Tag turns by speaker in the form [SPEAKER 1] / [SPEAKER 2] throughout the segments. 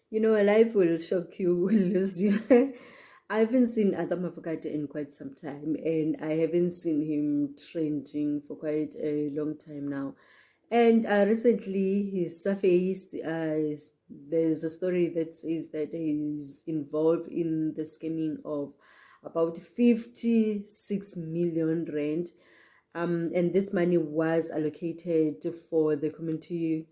[SPEAKER 1] Life will shock you, will lose you. I haven't seen Adam Mafokate in quite some time, and I haven't seen him trending for quite a long time now. And recently, he surfaced. There's a story that says that he's involved in the scamming of about 56 million rand. And this money was allocated for the community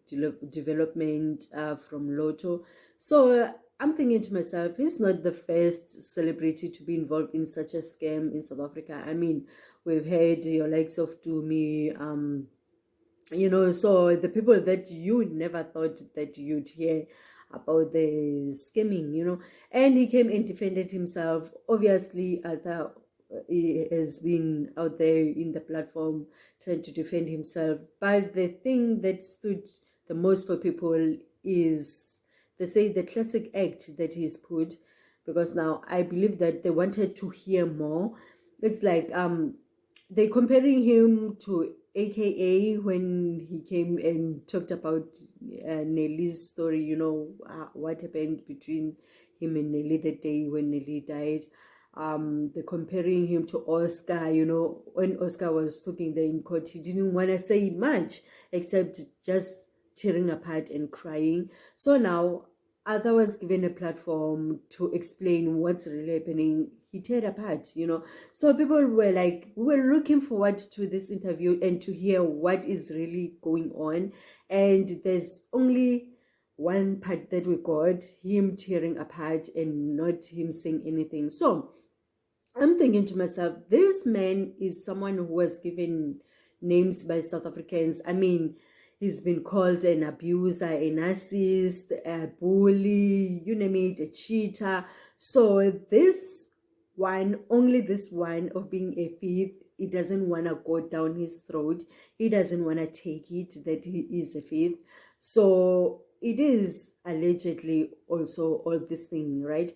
[SPEAKER 1] development from Lotto. So I'm thinking to myself, he's not the first celebrity to be involved in such a scam in South Africa. I mean, we've had your likes of Dumi, so the people that you never thought that you'd hear about the scamming. And he came and defended himself. Obviously, he has been out there in the platform trying to defend himself. But the thing that stood the most for people is, they say, the classic act that he's put, because now I believe that they wanted to hear more. It's like they're comparing him to AKA when he came and talked about Nelly's story, what happened between him and Nelly that day when Nelly died. They're comparing him to Oscar. When Oscar was talking there in court, he didn't want to say much except just tearing apart and crying. So now Arthur was given a platform to explain what's really happening. He teared apart. So people were like, we were looking forward to this interview and to hear what is really going on. And there's only one part that we got, him tearing apart and not him saying anything. So I'm thinking to myself, this man is someone who was given names by South Africans. I mean, he's been called an abuser, a narcissist, a bully, you name it, a cheater. So only this one of being a thief, he doesn't want to go down his throat. He doesn't want to take it that he is a thief. So it is allegedly also all this thing, right?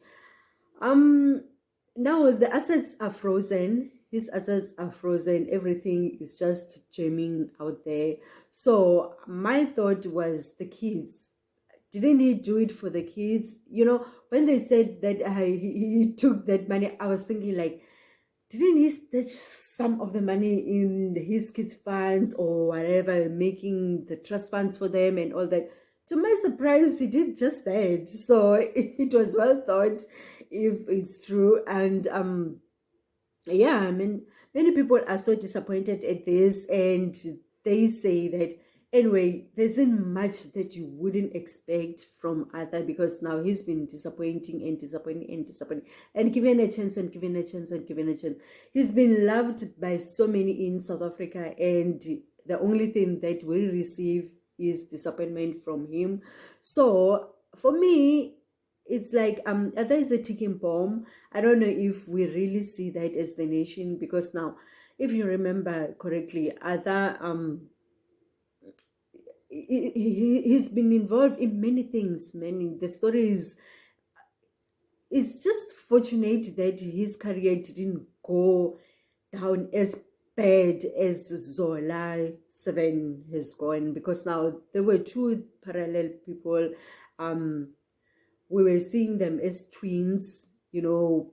[SPEAKER 1] Now the assets are frozen. His assets are frozen. Everything is just jamming out there. So my thought was the kids. Didn't he do it for the kids? When they said that he took that money, I was thinking like, didn't he stash some of the money in his kids' funds or whatever, making the trust funds for them and all that? To my surprise, he did just that. So it was well thought, if it's true. And yeah, I mean, many people are so disappointed at this, and they say that anyway, there isn't much that you wouldn't expect from Arthur, because now he's been disappointing and disappointing and disappointing, and given a chance and given a chance and given a chance. He's been loved by so many in South Africa, and the only thing that we receive is disappointment from him. So for me, it's like there is a ticking bomb. I don't know if we really see that as the nation, because now, if you remember correctly, other he's been involved in many things. The story is, it's just fortunate that his career didn't go down as bad as Zola 7 has gone, because now there were two parallel people. We were seeing them as twins,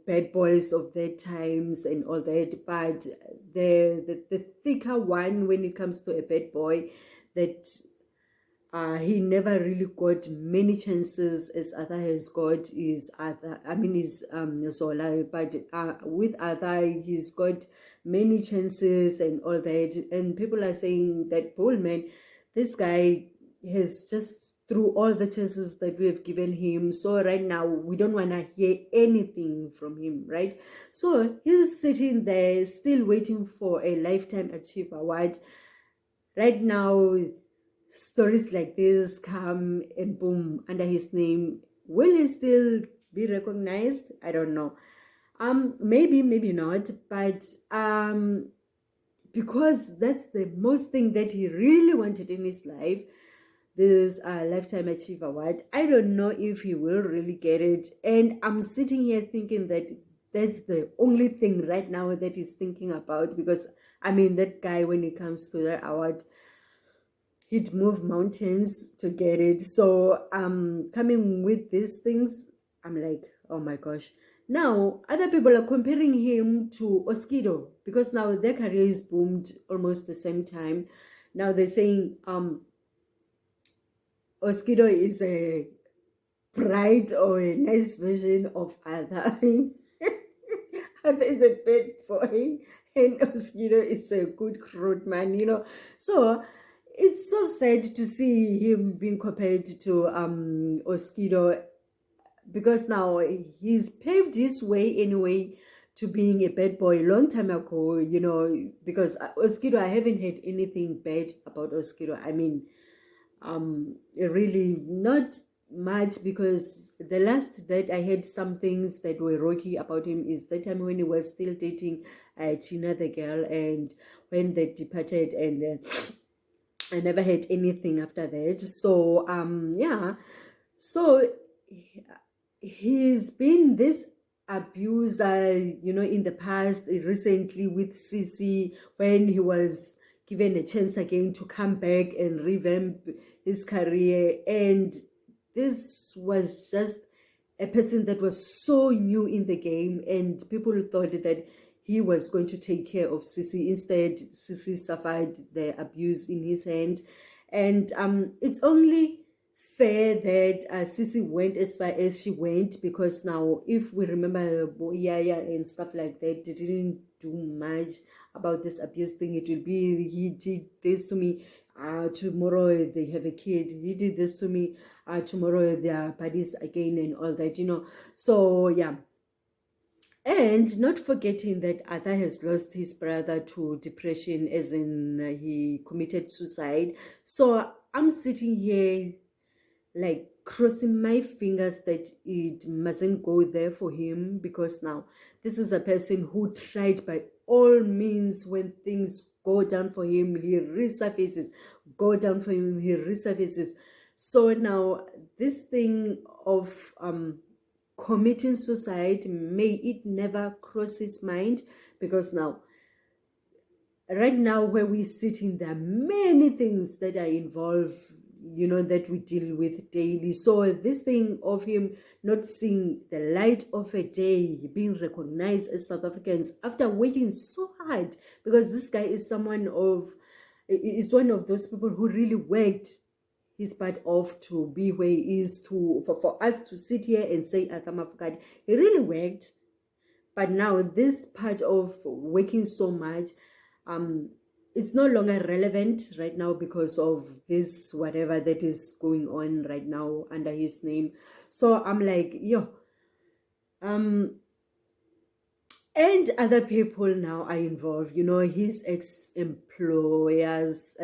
[SPEAKER 1] bad boys of their times and all that. But the thicker one when it comes to a bad boy, that he never really got many chances as Arthur has got, is Zola. But with Arthur, he's got many chances and all that. And people are saying that, Paul, man, this guy has just through all the chances that we have given him. So right now, we don't want to hear anything from him, right? So he's sitting there still waiting for a Lifetime Achiever Award. Right now, stories like this come and boom under his name. Will he still be recognized? I don't know. Maybe not, but because that's the most thing that he really wanted in his life, this Lifetime Achiever Award. I don't know if he will really get it. And I'm sitting here thinking that that's the only thing right now that he's thinking about, because, I mean, that guy, when it comes to that award, He'd move mountains to get it. So coming with these things, I'm like, oh my gosh. Now other people are comparing him to Oskido because now their careers boomed almost the same time. Now they're saying Oskido is a bright or a nice version of Ada. Ada is a bad boy and Oskido is a good crude man. So it's so sad to see him being compared to Oskido because now he's paved his way anyway to being a bad boy a long time ago, because Oskido, I haven't heard anything bad about Oskido. I mean, really not much, because the last that I heard some things that were rocky about him is that time when he was still dating Tina the girl, and when they departed, and I never heard anything after that. So yeah, so he's been this abuser, in the past, recently with Sisi, when he was given a chance again to come back and revamp his career. And this was just a person that was so new in the game, and people thought that he was going to take care of Sisi. Instead, Sisi suffered the abuse in his hand. And it's only fair that Sisi went as far as she went, because now, if we remember Yaya and stuff like that, they didn't do much about this abuse thing. It will be, he did this to me, tomorrow they have a kid, he did this to me, tomorrow they are buddies again, and all that. So yeah. And not forgetting that Arthur has lost his brother to depression, as in he committed suicide. So I'm sitting here like crossing my fingers that it mustn't go there for him, because now this is a person who tried by all means. When things go down for him, he resurfaces. Go down for him, he resurfaces. So now this thing of committing suicide, may it never cross his mind, because now, right now where we sitting, there are many things that are involved, that we deal with daily. So this thing of him not seeing the light of a day, being recognized as South Africans after working so hard, because this guy is one of those people who really worked his part off to be where he is, for us to sit here and say Arthur Mafokate, he really worked. But now this part of working so much, it's no longer relevant right now because of this whatever that is going on right now under his name. So I'm like, and other people now are involved, his employees,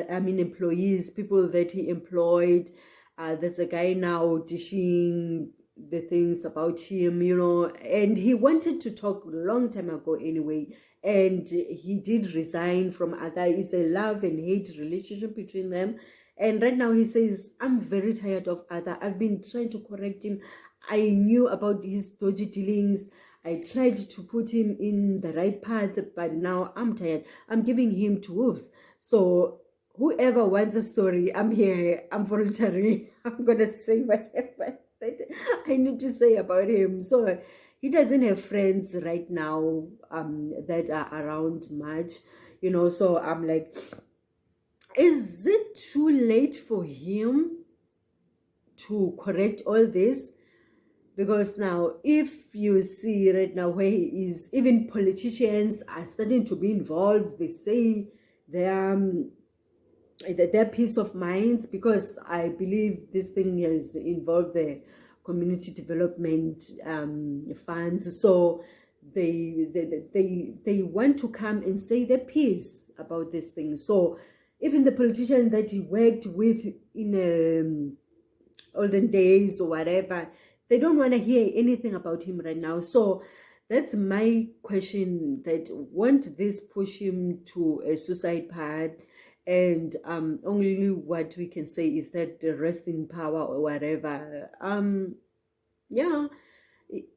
[SPEAKER 1] people that he employed. There's a guy now dishing the things about him, and he wanted to talk a long time ago anyway, and he did resign from Arthur. It's a love and hate relationship between them. And right now he says, I'm very tired of Arthur. I've been trying to correct him. I knew about his dodgy dealings. I tried to put him in the right path, but now I'm tired. I'm giving him to wolves. So whoever wants a story, I'm here. I'm voluntary. I'm going to say whatever that I need to say about him. So he doesn't have friends right now that are around much, So I'm like, is it too late for him to correct all this? Because now, if you see right now where he is, even politicians are starting to be involved. They say their peace of minds, because I believe this thing has involved the community development funds. So they want to come and say their piece about this thing. So even the politician that he worked with in olden days or whatever, they don't want to hear anything about him right now. So that's my question, that won't this push him to a suicide path? And only what we can say is that the rest in power or whatever. Yeah,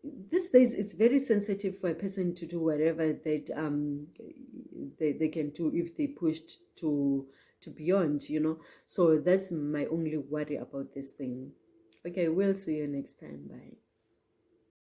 [SPEAKER 1] these days it's very sensitive for a person to do whatever that they can do if they pushed to to beyond, you know. So that's my only worry about this thing. Okay, we'll see you next time. Bye.